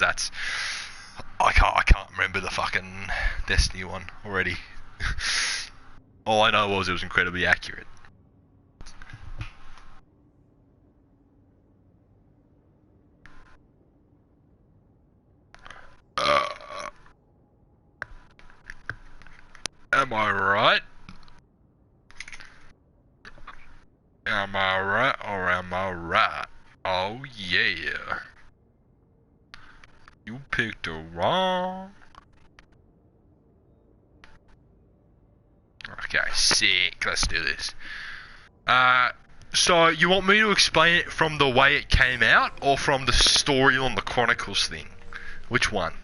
That's I can't remember the fucking Destiny one already. All I know was it was incredibly accurate. Am I right? Am I right or am I right? Oh yeah. You picked the wrong. Okay, sick. Let's do this. So you want me to explain it from the way it came out or from the story on the Chronicles thing? Which one?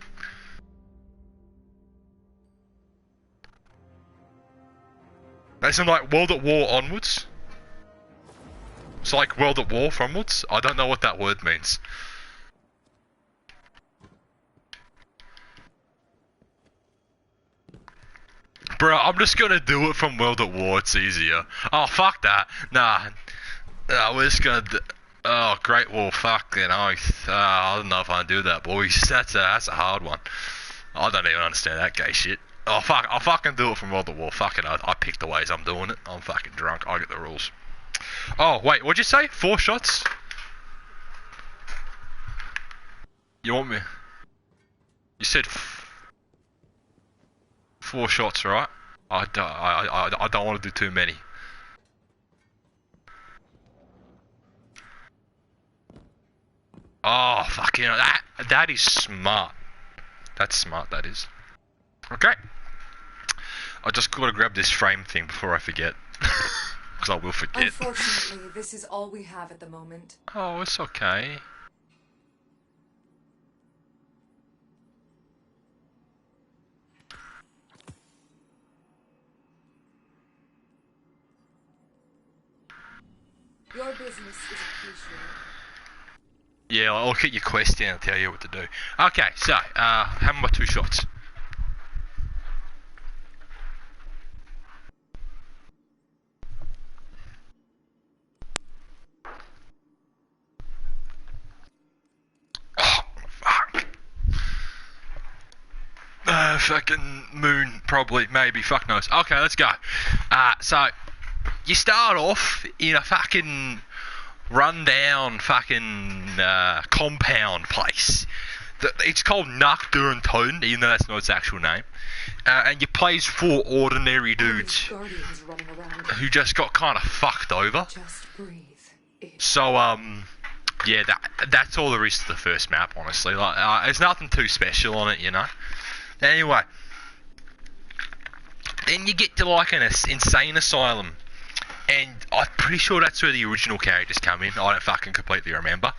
As in like World at War onwards? It's like World at War fromonwards? I don't know what that word means. Bro, I'm just gonna do it from World at War, it's easier. Oh, fuck that. Nah. We're just gonna oh, Great War, fucking oath. I don't know if I can do that, boys. That's a hard one. I don't even understand that gay shit. Oh, fuck, I'll fucking do it from World at War. Fucking, I picked the ways I'm doing it. I'm fucking drunk. I get the rules. Oh, wait, what'd you say? 4 shots? You want me? You said 4 shots, right? I don't want to do too many. Oh, fucking that is smart. That's smart, that is. Okay. I just gotta grab this frame thing before I forget. Because I will forget. Unfortunately, this is all we have at the moment. Oh, it's okay. Your business is appreciated. Yeah, I'll get your quest down and tell you what to do. Okay, so, how many 2 shots? Oh, fuck. Fucking moon, probably, maybe, fuck knows. Okay, let's go. So, you start off in a fucking rundown fucking compound place. It's called Nocturne Tone, even though that's not its actual name. And you play as 4 ordinary dudes who just got kind of fucked over. Just breathe. So, yeah, that's all there is to the first map, honestly. Like, there's nothing too special on it, you know. Anyway, then you get to like an insane asylum. And I'm pretty sure that's where the original characters come in. I don't fucking completely remember.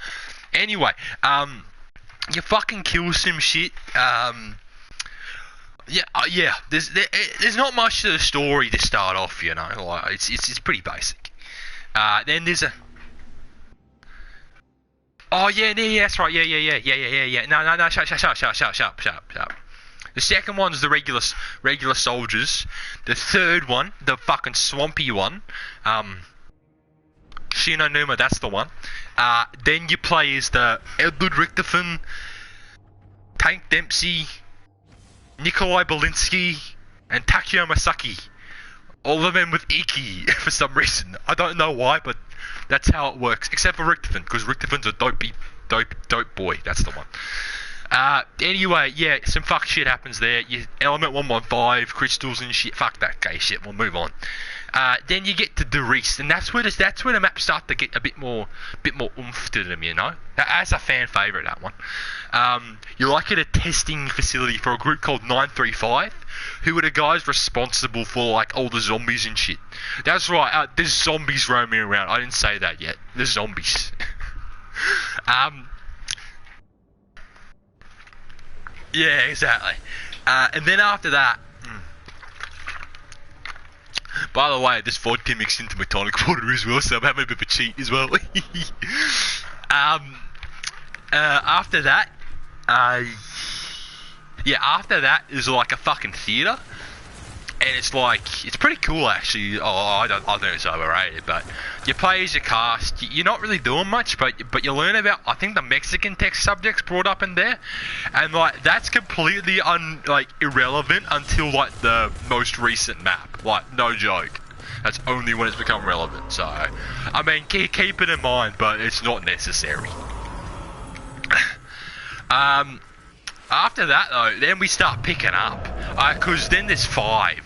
Anyway, you fucking kill some shit. Yeah. There's not much to the story to start off, you know. Like it's pretty basic. Then there's a. Oh yeah, that's right. Yeah. No. Shut up. The second one's the regular soldiers. The third one, the fucking swampy one, Shinonuma, that's the one. Then you play as the Edward Richtofen, Tank Dempsey, Nikolai Belinsky, and Takeo Masaki. All of them with Iki for some reason. I don't know why, but that's how it works. Except for Richtofen, because Richtofen's a dope boy. That's the one. Anyway, yeah, some fuck shit happens there. Element 115, crystals and shit. Fuck that gay shit. We'll move on. Then you get to Derice, and that's where the maps start to get a bit more oomph to them, you know. That's a fan favourite, that one. You're like at a testing facility for a group called 935, who are the guys responsible for like all the zombies and shit. That's right. There's zombies roaming around. I didn't say that yet. There's zombies. Yeah, exactly. And then after that, by the way, this vodka mixed into my tonic water as well, so I'm having a bit of a cheat as well. After that, after that is like a fucking theatre, and it's like, it's pretty cool actually. I think it's overrated, but you play as your cast. You're not really doing much, but you learn about, I think, the Mexican text subjects brought up in there, and like that's completely irrelevant until like the most recent map. Like, no joke. That's only when it's become relevant. So, I mean, keep it in mind, but it's not necessary. After that though, then we start picking up, cause then there's 5.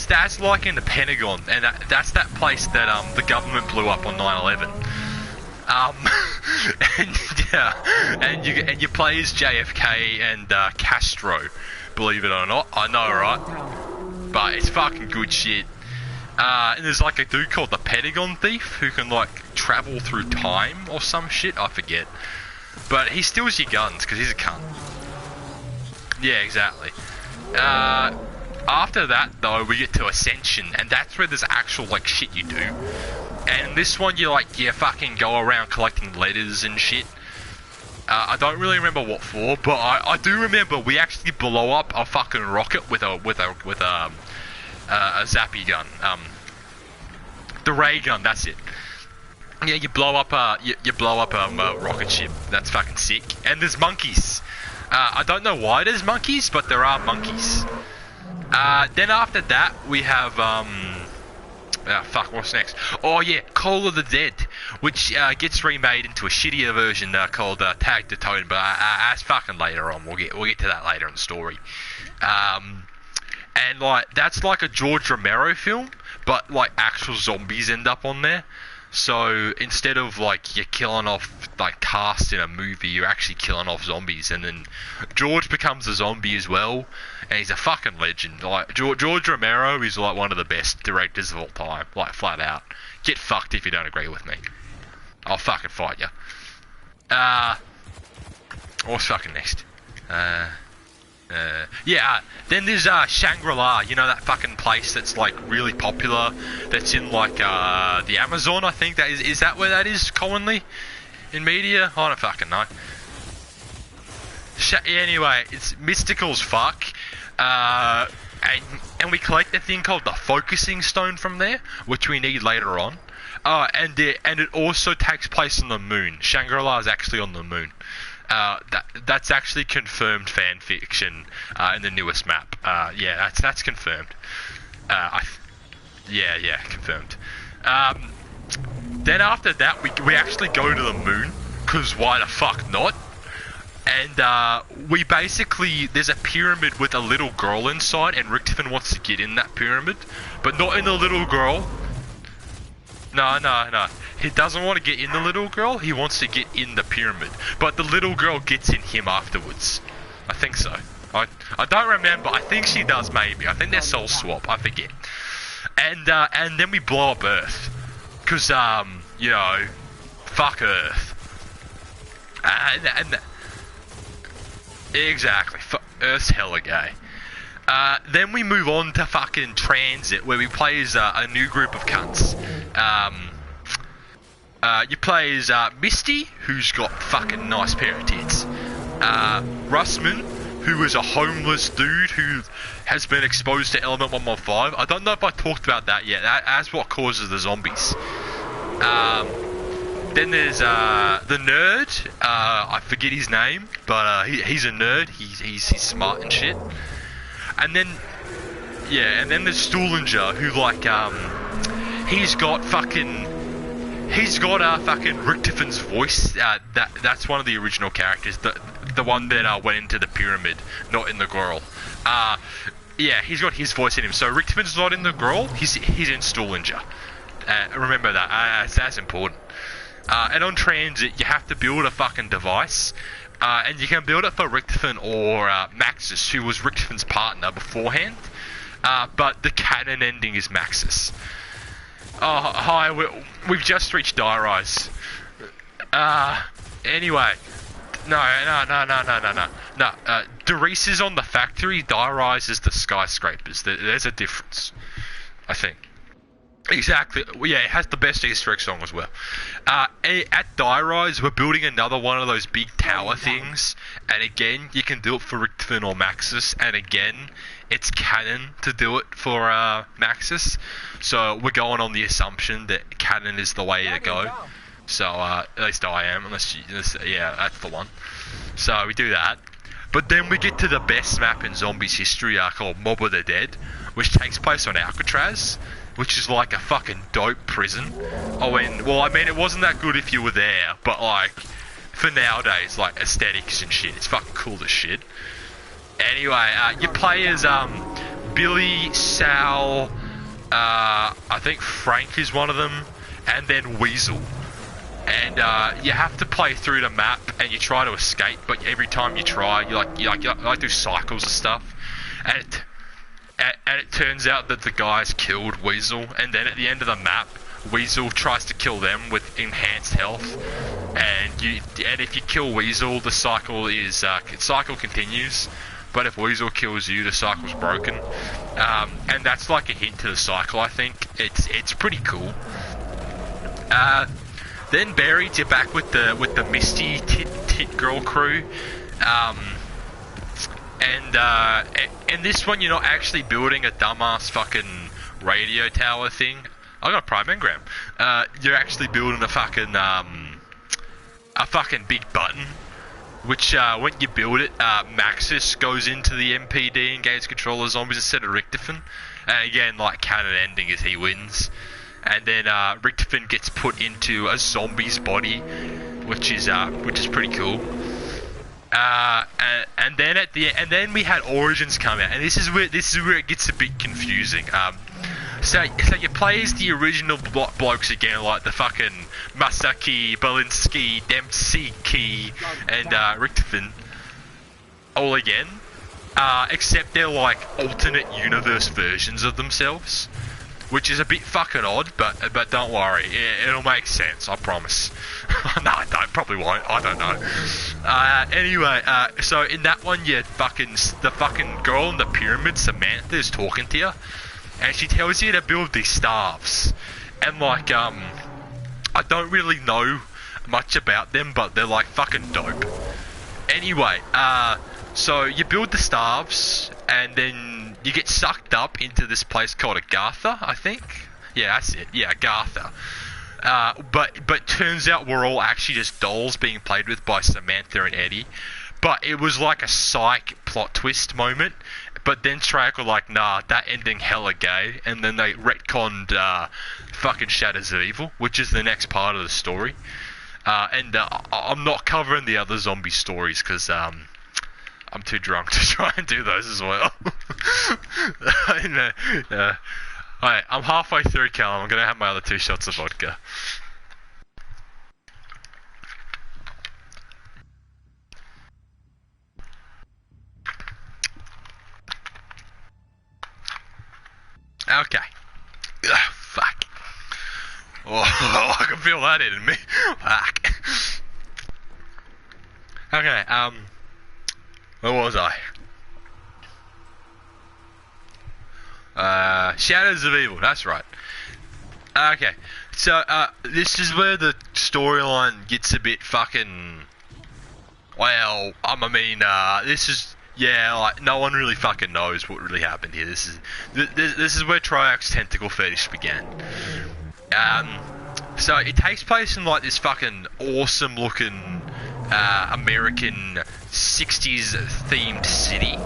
That's like in the Pentagon, and that's that place that the government blew up on 9/11. and you play as JFK and Castro, believe it or not. I know, right? But it's fucking good shit. And there's like a dude called the Pentagon Thief who can like travel through time or some shit. I forget. But he steals your guns because he's a cunt. Yeah, exactly. After that, though, we get to Ascension, and that's where there's actual, like, shit you do. And this one, you fucking go around collecting letters and shit. I don't really remember what for, but I do remember we actually blow up a fucking rocket with a zappy gun. The ray gun, that's it. Yeah, you blow up a rocket ship. That's fucking sick. And there's monkeys. I don't know why there's monkeys, but there are monkeys. Then after that, we have what's next? Oh yeah, Call of the Dead, which gets remade into a shittier version called Tag to Tone, but that's fucking later on. We'll get to that later in the story. And like that's like a George Romero film, but like actual zombies end up on there. So instead of like you're killing off like cast in a movie, you're actually killing off zombies, and then George becomes a zombie as well, and he's a fucking legend. Like George Romero is like one of the best directors of all time, like flat out. Get fucked if you don't agree with me. I'll fucking fight you. What's fucking next? Then there's Shangri-La, you know that fucking place that's like really popular, that's in like the Amazon, I think. That is that where that is commonly in media? I don't fucking know. Anyway, it's mystical as fuck, and we collect a thing called the focusing stone from there, which we need later on. And it also takes place on the moon. Shangri-La is actually on the moon. That's actually confirmed fan fiction in the newest map. That's confirmed. Confirmed. Then after that, we actually go to the moon, because why the fuck not? And we basically, there's a pyramid with a little girl inside, and Richtofen wants to get in that pyramid, but not in the little girl. No. He doesn't want to get in the little girl, he wants to get in the pyramid. But the little girl gets in him afterwards. I think so. I don't remember, I think she does maybe. I think they're soul swap, I forget. And then we blow up Earth. Because, fuck Earth. Exactly, Earth's hella gay. Then we move on to fucking Transit, where we play as a new group of cunts. You play as Misty, who's got fucking nice pair of tits. Russman, who is a homeless dude who has been exposed to Element 115. I don't know if I talked about that yet. That's what causes the zombies. Then there's the nerd. I forget his name, but he's a nerd. He's smart and shit. And then there's Stuhlinger, who like he's got fucking Richtofen's voice. That's one of the original characters. The one that went into the pyramid, not in the girl. He's got his voice in him. So Richtofen's not in the girl. He's in Stuhlinger. Remember that. That's important. And on Transit, you have to build a fucking device. And you can build it for Richtofen or Maxis, who was Richtofen's partner beforehand. But the canon ending is Maxis. Oh, hi, we've just reached Die Rise. Anyway. No. Derice is on the factory, Die Rise is the skyscrapers. There's a difference, I think. Exactly. Well, yeah, it has the best Easter egg song as well. At Die Rise, we're building another one of those big tower things, and again, you can do it for Richtofen or Maxis, and again, it's canon to do it for Maxis. So we're going on the assumption that canon is the way to go. So at least I am, yeah, that's the one. So we do that. But then we get to the best map in Zombies history, called Mob of the Dead, which takes place on Alcatraz, which is like a fucking dope prison. I mean, it wasn't that good if you were there, but like, for nowadays, like, aesthetics and shit, it's fucking cool as shit. Anyway, you play as, Billy, Sal, I think Frank is one of them, and then Weasel. And you have to play through the map, and you try to escape. But every time you try, you do cycles and stuff. And it turns out that the guys killed Weasel. And then at the end of the map, Weasel tries to kill them with enhanced health. And if you kill Weasel, the cycle continues. But if Weasel kills you, the cycle's broken. And that's like a hint to the cycle. I think it's pretty cool. Then Buried, you're back with the Misty tit girl crew, and in this one you're not actually building a dumbass fucking radio tower thing. I got a prime engram. You're actually building a fucking big button, which when you build it, Maxis goes into the MPD and gains control of zombies instead of Richtofen. And again, like, canon ending is he wins. And then Richtofen gets put into a zombie's body, which is pretty cool. And then we had Origins come out, and this is where it gets a bit confusing. So you play as the original blokes again, like the fucking Masaki, Belinsky, Dempsey, and Richtofen, all again. Except they're like alternate universe versions of themselves. Which is a bit fucking odd, but don't worry, it'll make sense, I promise. No, I don't, probably won't, I don't know. Anyway, so in that one, the fucking girl in the pyramid, Samantha, is talking to you, and she tells you to build these staves. And like, I don't really know much about them, but they're like fucking dope. Anyway, so you build the staves, and then you get sucked up into this place called Agartha, I think. Yeah, that's it. Yeah, Agartha. But turns out we're all actually just dolls being played with by Samantha and Eddie. But it was like a psych plot twist moment. But then Treyarch were like, nah, that ending hella gay. And then they retconned fucking Shadows of Evil, which is the next part of the story. And I'm not covering the other zombie stories because I'm too drunk to try and do those as well. Alright, I'm halfway through, Callum. I'm gonna have my other 2 shots of vodka. Okay. Ugh, fuck. Oh, I can feel that in me. Fuck. Okay, where was I? Shadows of Evil, that's right. Okay, so, this is where the storyline gets a bit fucking... Well, this is... Yeah, like, no one really fucking knows what really happened here. This is where Treyarch's tentacle fetish began. So it takes place in, like, this fucking awesome looking, American 60s themed city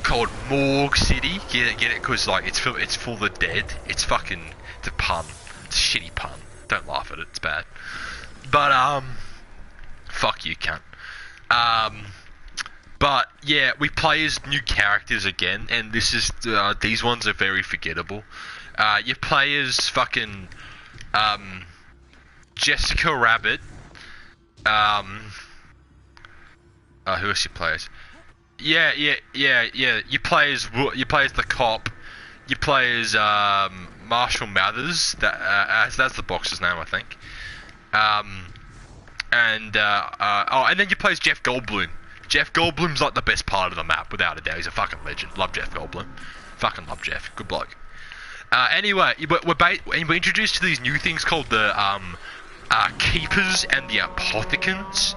called Morgue City. Get it? Because, like, it's full of dead. It's a pun. It's a shitty pun. Don't laugh at it. It's bad. But, fuck you, cunt. But, yeah, we play as new characters again, and these ones are very forgettable. You play as fucking, Jessica Rabbit. Who else you play as? Yeah. You play as the cop. You play as, Marshall Mathers. That's the boxer's name, I think. And then you play as Jeff Goldblum. Jeff Goldblum's like the best part of the map, without a doubt. He's a fucking legend. Love Jeff Goldblum. Fucking love Jeff. Good bloke. Anyway, we're introduced to these new things called the Keepers and the Apothicons,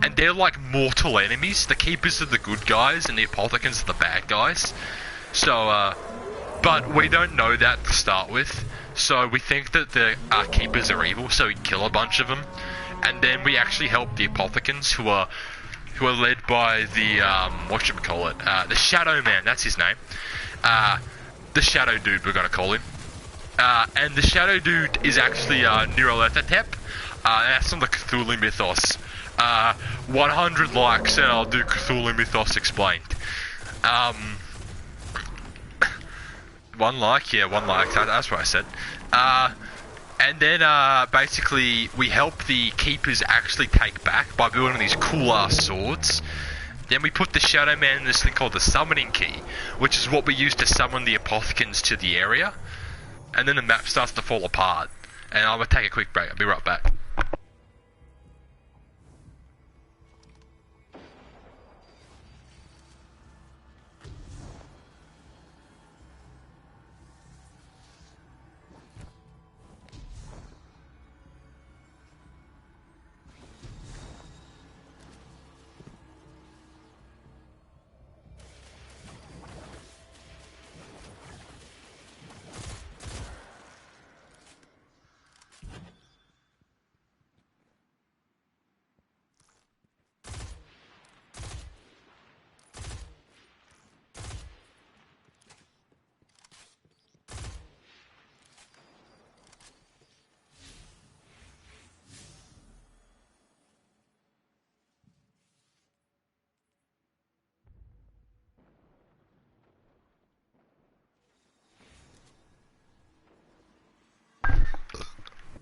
and they're like mortal enemies. The Keepers are the good guys, and the Apothicons are the bad guys. So, but we don't know that to start with, so we think that the Keepers are evil, so we kill a bunch of them, and then we actually help the Apothicons, who are led by the the Shadow Man. That's his name. The Shadow Dude, we're gonna call him. And the Shadow Dude is actually Nyarlathotep. That's from the Cthulhu Mythos. 100 likes and I'll do Cthulhu Mythos explained. 1 like, yeah, 1 like. That's what I said. And then basically we help the Keepers actually take back by building these cool ass swords. Then we put the Shadow Man in this thing called the Summoning Key, which is what we use to summon the Apothicons to the area. And then the map starts to fall apart. And I'm gonna take a quick break. I'll be right back.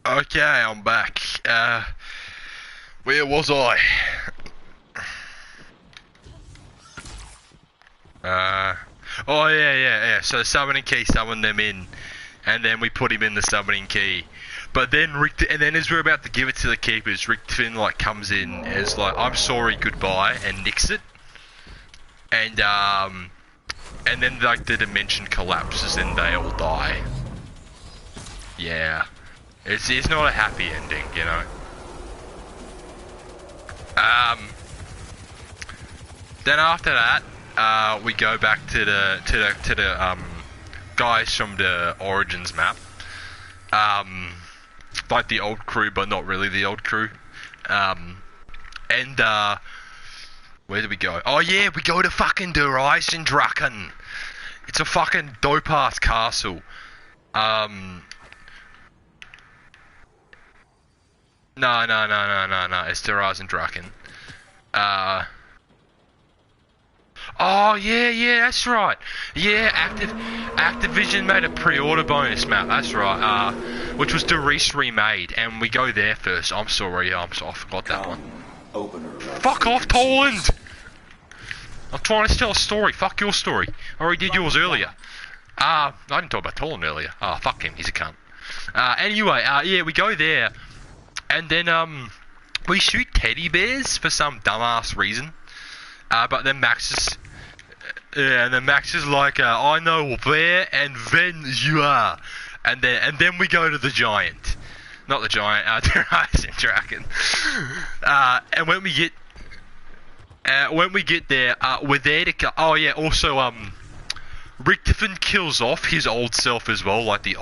Okay, I'm back. Where was I? Oh yeah. So the Summoning Key summoned them in, and then we put him in the Summoning Key. But then as we're about to give it to the Keepers, Richtofen like comes in and is like, "I'm sorry, goodbye," and nicks it. And then like the dimension collapses and they all die. Yeah. It's not a happy ending, you know. Then after that, we go back to the guys from the Origins map. Like the old crew, but not really the old crew. Where do we go? Oh yeah, we go to fucking Der Eisendrachen. It's a fucking dope ass castle. No, it's Der Eisendrachen. Oh, yeah, that's right. Yeah, Activision made a pre-order bonus map, that's right, which was Der Riese remade, and we go there first. I'm sorry, I forgot that one. Fuck off, Toland! I'm trying to tell a story, fuck your story. I already did yours earlier. I didn't talk about Toland earlier. Fuck him, he's a cunt. Anyway, yeah, we go there. And then, we shoot teddy bears for some dumbass reason. But then Max is like, I know where and when you are. And then we go to the giant. Not the giant, Der Eisendrachen. And when we get there, we're there to oh yeah, also, Richtofen kills off his old self as well, like the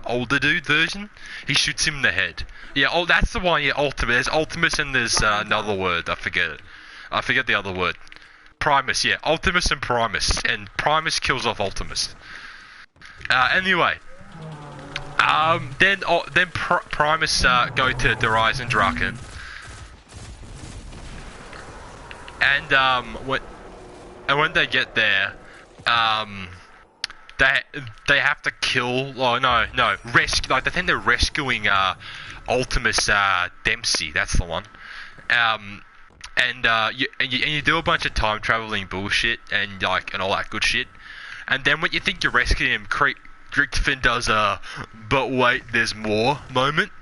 older dude version. He shoots him in the head. Yeah, oh, that's the one. Yeah, Ultimus. There's Ultimus and there's another word. I forget it. I forget the other word. Primus. Yeah, Ultimus and Primus kills off Ultimus. Anyway, then Primus go to Der Eisendrachen, and when they get there, they have to kill. Oh no, rescue. Like they think they're rescuing Ultimus Dempsey. That's the one. And you do a bunch of time traveling bullshit and all that good shit. And then when you think you're rescuing him, Richtofen does a "but wait, there's more" moment,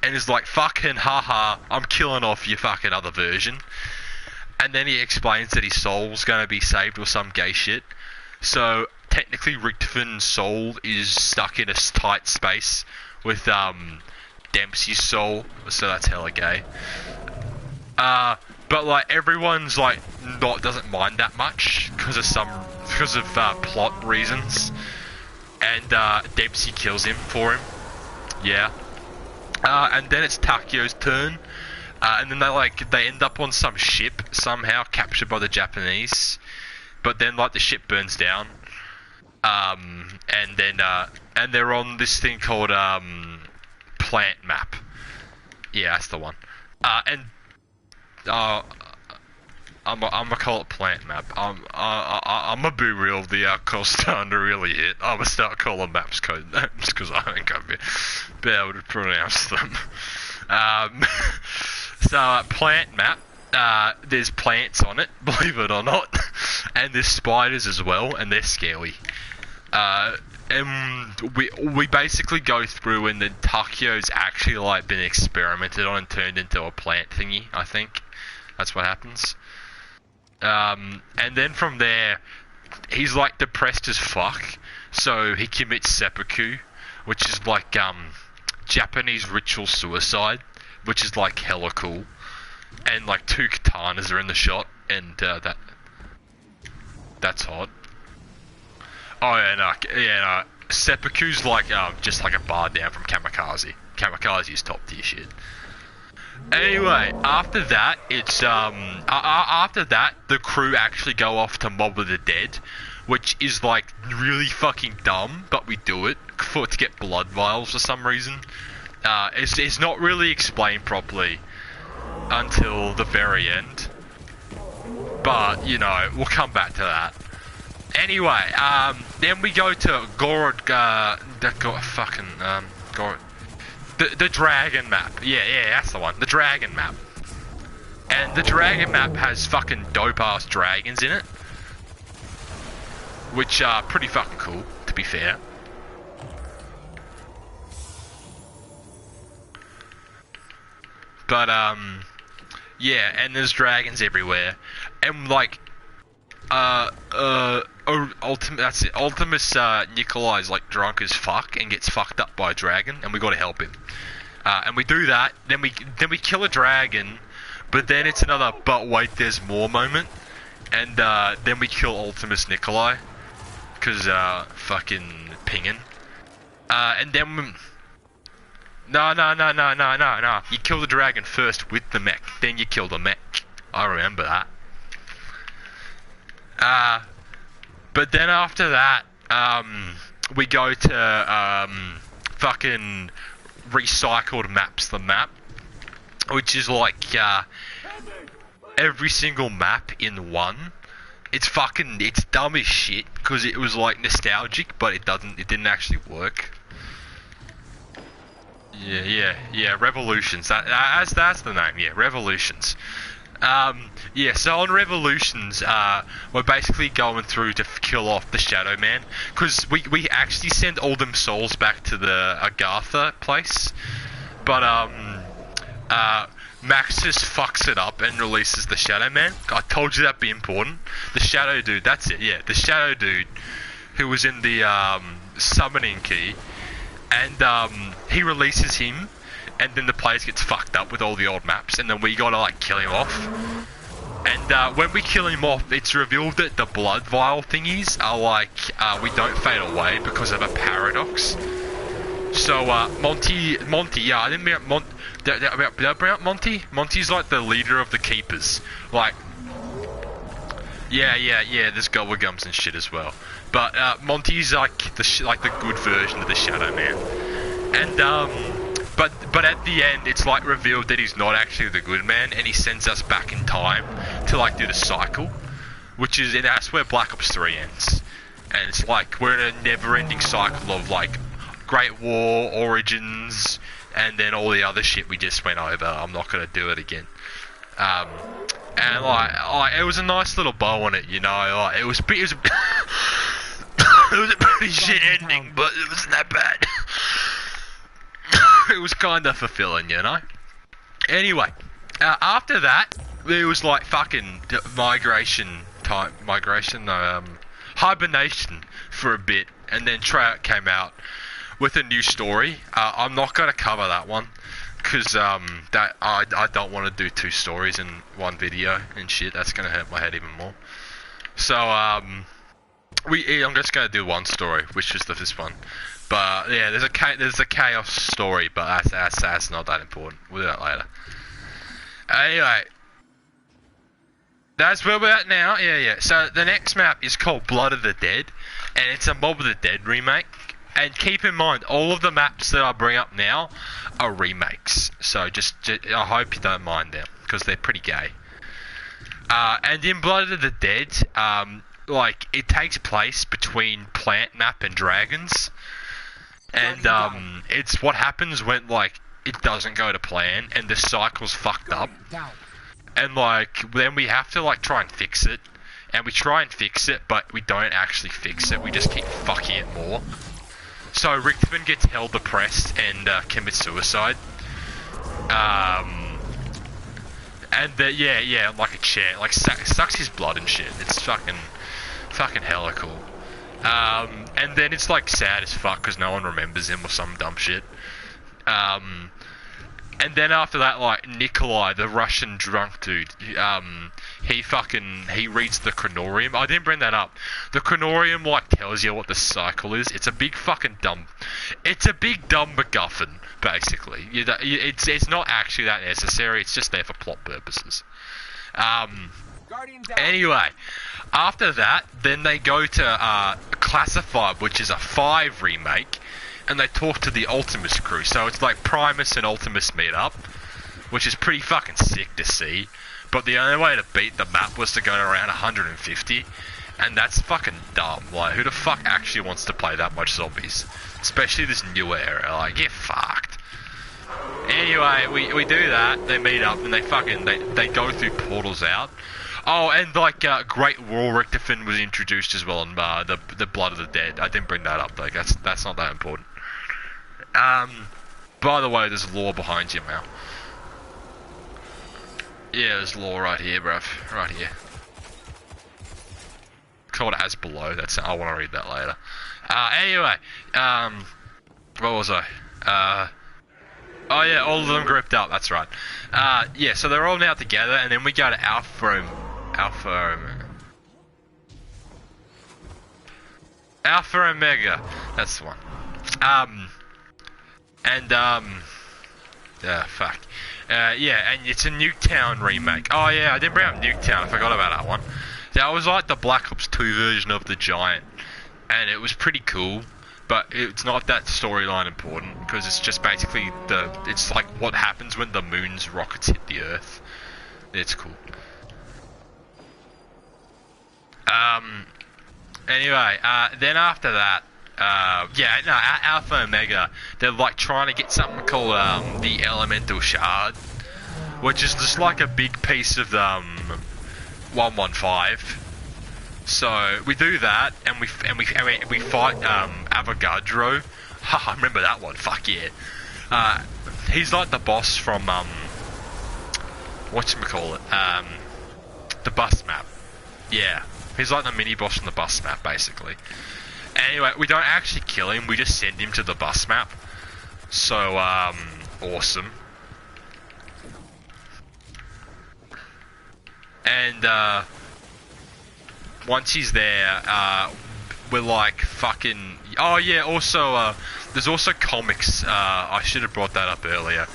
and is like, "Fucking haha, I'm killing off your fucking other version." And then he explains that his soul's gonna be saved or some gay shit. So technically Richtofon's soul is stuck in a tight space with Dempsey's soul, so that's hella gay. But like everyone's like doesn't mind that much because of plot reasons, and Dempsey kills him for him. Yeah. And then it's Takio's turn, and then they end up on some ship somehow captured by the Japanese, but then like the ship burns down, and they're on this thing called Plant Map. Yeah, that's the one. I'm gonna call it Plant Map. I'm gonna be real. The call's starting to really hit. I'm gonna start calling maps code names because I think I'll be able to pronounce them. So Plant Map. There's plants on it, believe it or not, and there's spiders as well, and they're scary. And we basically go through, and then Takio's actually like been experimented on and turned into a plant thingy. I think that's what happens. And then from there, he's like depressed as fuck, so he commits seppuku, which is like Japanese ritual suicide, which is like hella cool. And like 2 katanas are in the shot, and that's hot. Oh yeah, seppuku's like just like a bar down from Kamikaze. Kamikaze is top tier shit. Anyway, after that, it's after that, the crew actually go off to Mob of the Dead, which is like really fucking dumb, but we do it to get blood vials for some reason. It's not really explained properly until the very end, but you know, we'll come back to that. Anyway, then we go to Gorod, the dragon map. Yeah, that's the one. The dragon map. And the dragon map has fucking dope-ass dragons in it, which are pretty fucking cool, to be fair. But, yeah, and there's dragons everywhere. And, like, that's it. Ultimus Nikolai's like drunk as fuck and gets fucked up by a dragon, and we gotta help him. And we do that. Then we kill a dragon, but then it's another "but wait, there's more" moment, and then we kill Ultimus Nikolai, cause fucking pingin'. And then no. You kill the dragon first with the mech, then you kill the mech. I remember that. But then after that, we go to, fucking recycled maps, the map, which is like, every single map in one. It's dumb as shit, because it was like nostalgic, but it didn't actually work. Yeah, Revolutions, that's the name, yeah, Revolutions. Yeah, so on Revolutions, we're basically going through to kill off the Shadow Man, because we actually send all them souls back to the Agartha place, but Max just fucks it up and releases the Shadow Man. I told you that'd be important. The Shadow Dude, that's it, yeah, the Shadow Dude, who was in the summoning key, and he releases him, and then the place gets fucked up with all the old maps, and then we gotta like kill him off. And when we kill him off, it's revealed that the blood vial thingies are like, we don't fade away because of a paradox. So Monty, yeah, I didn't bring up did I bring up Monty? Monty's like the leader of the Keepers. Like, yeah, there's Gobblegums and shit as well. But Monty's like the good version of the Shadow Man. And But at the end, it's like revealed that he's not actually the good man, and he sends us back in time to like do the cycle, and that's where Black Ops 3 ends. And it's like we're in a never-ending cycle of like Great War, Origins, and then all the other shit we just went over. I'm not gonna do it again. And like it was a nice little bow on it, you know. Like, it was a it was a pretty shit ending, but it wasn't that bad. It was kind of fulfilling, you know? Anyway, after that, there was like fucking hibernation for a bit, and then Treyarch came out with a new story. I'm not going to cover that one because that I don't want to do 2 stories in one video and shit. That's going to hurt my head even more. So I'm just going to do one story, which is this one. But yeah, there's a chaos story, but that's not that important. We'll do that later. Anyway, that's where we're at now. Yeah. So the next map is called Blood of the Dead, and it's a Mob of the Dead remake. And keep in mind, all of the maps that I bring up now are remakes. So just I hope you don't mind them, because they're pretty gay. And in Blood of the Dead, like, it takes place between Plant Map and Dragons. And it's what happens when, like, it doesn't go to plan and the cycle's fucked up. And, like, then we have to, like, try and fix it. And we try and fix it, but we don't actually fix it. We just keep fucking it more. So Richtofen gets hell depressed and commits suicide. And yeah, like a chair, like sucks his blood and shit. It's fucking hella cool. And then it's like sad as fuck because no one remembers him or some dumb shit. And then after that, like, Nikolai, the Russian drunk dude, he reads the Chronorium. I didn't bring that up. The Chronorium, like, tells you what the cycle is. It's a big dumb MacGuffin, basically. It's not actually that necessary, it's just there for plot purposes. Anyway, after that, then they go to Classified, which is a 5 remake, and they talk to the Ultimus crew. So it's like Primus and Ultimus meet up, which is pretty fucking sick to see. But the only way to beat the map was to go to around 150, and that's fucking dumb. Like, who the fuck actually wants to play that much zombies? Especially this newer era, like, get fucked. Anyway, we do that, they meet up, and they go through portals out. Oh, and like, Great War Richtofen was introduced as well in the Blood of the Dead. I didn't bring that up though, that's not that important. By the way, there's lore behind you, Mal. Yeah, there's lore right here, bruv. Right here. Called As Below, I want to read that later. Anyway, what was I? Oh yeah, all of them grouped up, that's right. Yeah, so they're all now together, and then we go to Alpha Omega, that's the one. Fuck. Yeah, and it's a Nuketown remake. Oh yeah, I didn't bring up Nuketown, I forgot about that one. That was like the Black Ops 2 version of the Giant, and it was pretty cool, but it's not that storyline important, because it's just basically it's like what happens when the moon's rockets hit the Earth. It's cool. Anyway, then after that, Alpha Omega, they're like trying to get something called the Elemental Shard, which is just like a big piece of 115. So we do that, and we fight Avogadro. I remember that one. Fuck yeah. He's like the boss from whatchamacallit, the bus map. Yeah. He's like the mini-boss from the bus map, basically. Anyway, we don't actually kill him, we just send him to the bus map. So, awesome. And, once he's there, we're like fucking... Oh yeah, also, there's also comics, I should have brought that up earlier.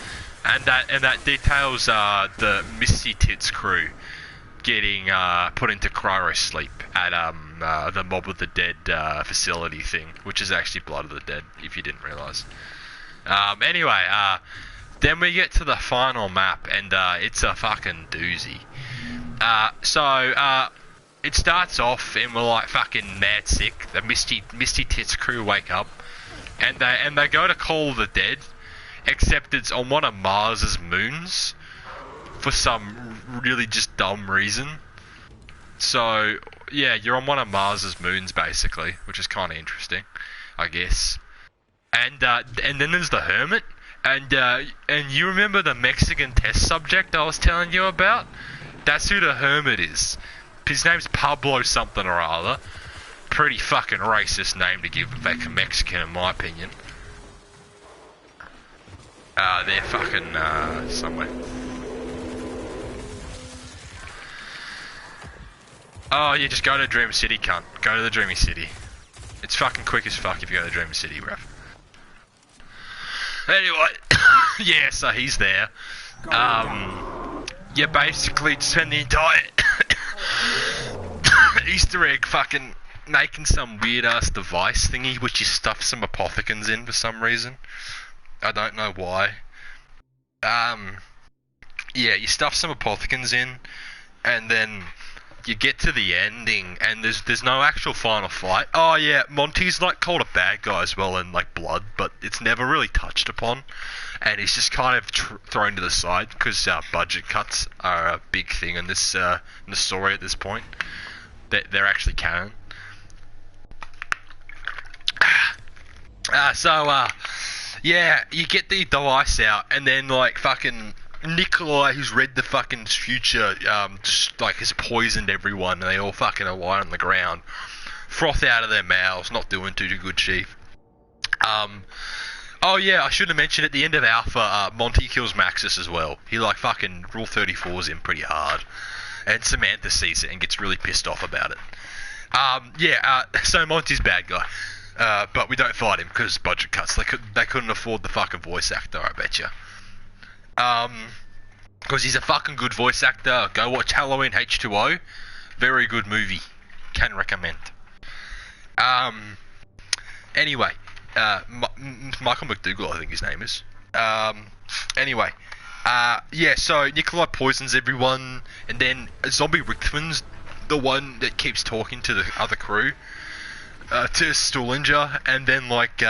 And that details, the Misty Tits crew getting put into cryo sleep at the Mob of the Dead facility thing, which is actually Blood of the Dead, if you didn't realise. Anyway, then we get to the final map, and it's a fucking doozy. So it starts off, and we're like fucking mad sick. The Misty Tits crew wake up, and they go to Call of the Dead, except it's on one of Mars's moons, for some really just dumb reason. So, yeah, you're on one of Mars's moons, basically, which is kind of interesting, I guess. And then there's the Hermit, and you remember the Mexican test subject I was telling you about? That's who the Hermit is. His name's Pablo something or other. pretty fucking racist name to give back a Mexican, in my opinion. They're fucking, somewhere. Oh, yeah, just go to Dream City, cunt. Go to the Dreamy City. It's fucking quick as fuck if you go to Dreamy City, bruv. Anyway, yeah, so he's there. You basically spend the entire Easter egg fucking making some weird ass device thingy which you stuff some apothecans in for some reason. I don't know why. Yeah, you stuff some apothecans in, and then you get to the ending, and there's no actual final fight. Oh yeah, Monty's like called a bad guy as well in like Blood, but it's never really touched upon, and he's just kind of thrown to the side because budget cuts are a big thing in this in the story at this point. They're actually canon. Yeah, you get the device out, and then like fucking Nikolai, who's read the fucking future, just like has poisoned everyone, and they all fucking are lying on the ground, froth out of their mouths, not doing too good, Chief. Oh yeah, I should have mentioned at the end of Alpha, Monty kills Maxis as well. He like fucking Rule 34's him pretty hard, and Samantha sees it and gets really pissed off about it. So Monty's bad guy. But we don't fight him because budget cuts. They couldn't afford the fucking voice actor, I bet you. Because he's a fucking good voice actor. Go watch Halloween H2O. Very good movie. Can recommend. Anyway, Michael McDougal, I think his name is. Anyway, so Nikolai poisons everyone, and then Zombie Rickman's the one that keeps talking to the other crew. To Stullinger, and then like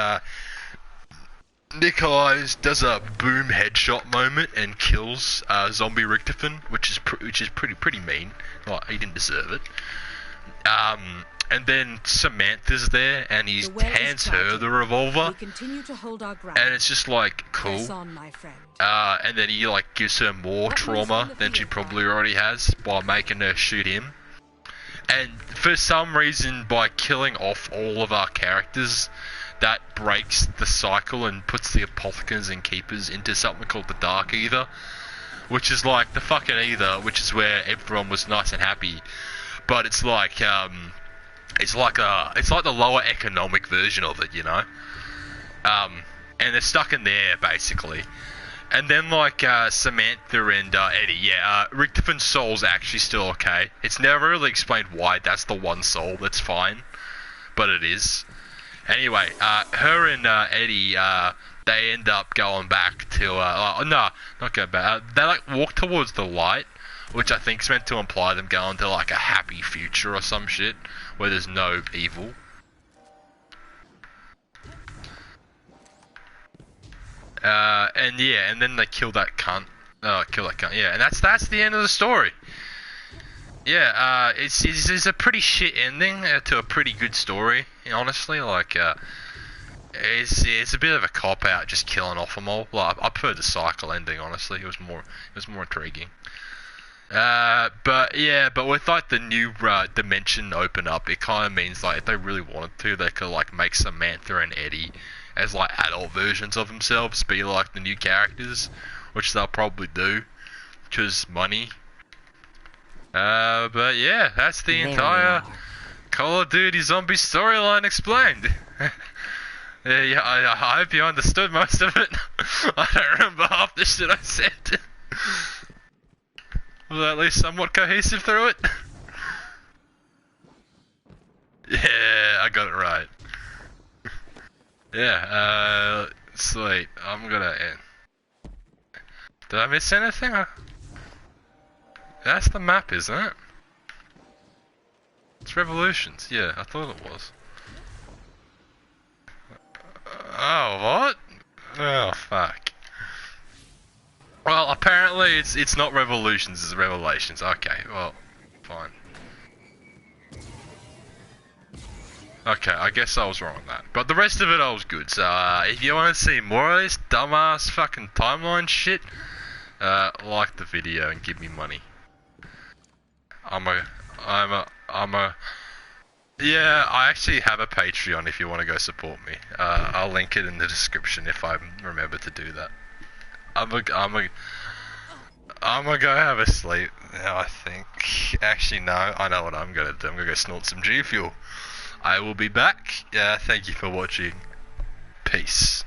Nikolai does a boom headshot moment and kills Zombie Richtofen, which is pretty mean. Like, he didn't deserve it. And then Samantha's there, and he hands her the revolver, we continue to hold our ground. and it's just like cool. Press on, my friend. And then he like gives her more trauma than she probably already has by making her shoot him. And for some reason, by killing off all of our characters, that breaks the cycle and puts the Apothecans and Keepers into something called the Dark Aether, which is like the fucking Aether, which is where everyone was nice and happy, but it's like the lower economic version of it, you know. And they're stuck in there basically. And then like Samantha and Eddie, Richtofen's soul's actually still okay. It's never really explained why that's the one soul that's fine, but it is. Anyway, her and Eddie, they end up going back to, not go back, they like walk towards the light, which I think is meant to imply them going to like a happy future or some shit, where there's no evil. And then they kill that cunt. Yeah, and that's the end of the story. Yeah, it's a pretty shit ending to a pretty good story, honestly. Like, it's a bit of a cop out just killing off them all. Like, I prefer the cycle ending, honestly. It was more intriguing. But with like the new dimension open up, it kind of means like if they really wanted to, they could like make Samantha and Eddie as like adult versions of themselves, be like the new characters, which they'll probably do, because money. But yeah, that's the entire Call of Duty Zombie storyline explained. I hope you understood most of it. I don't remember half the shit I said. Was I at least somewhat cohesive through it? Yeah, I got it right. Yeah, sweet. I'm gonna end. Did I miss anything? That's the map, isn't it? It's Revolutions. Yeah, I thought it was. Oh, what? Oh, fuck. Well, apparently it's not Revolutions, it's Revelations. Okay, well, fine. Okay, I guess I was wrong on that. But the rest of it I was good, so if you want to see more of this dumbass fucking timeline shit, like the video and give me money. I'm a Yeah, I actually have a Patreon if you want to go support me. I'll link it in the description if I remember to do that. I'm gonna go have a sleep now, I think. Actually, no, I know what I'm gonna do. I'm gonna go snort some G Fuel. I will be back. Yeah, thank you for watching. Peace.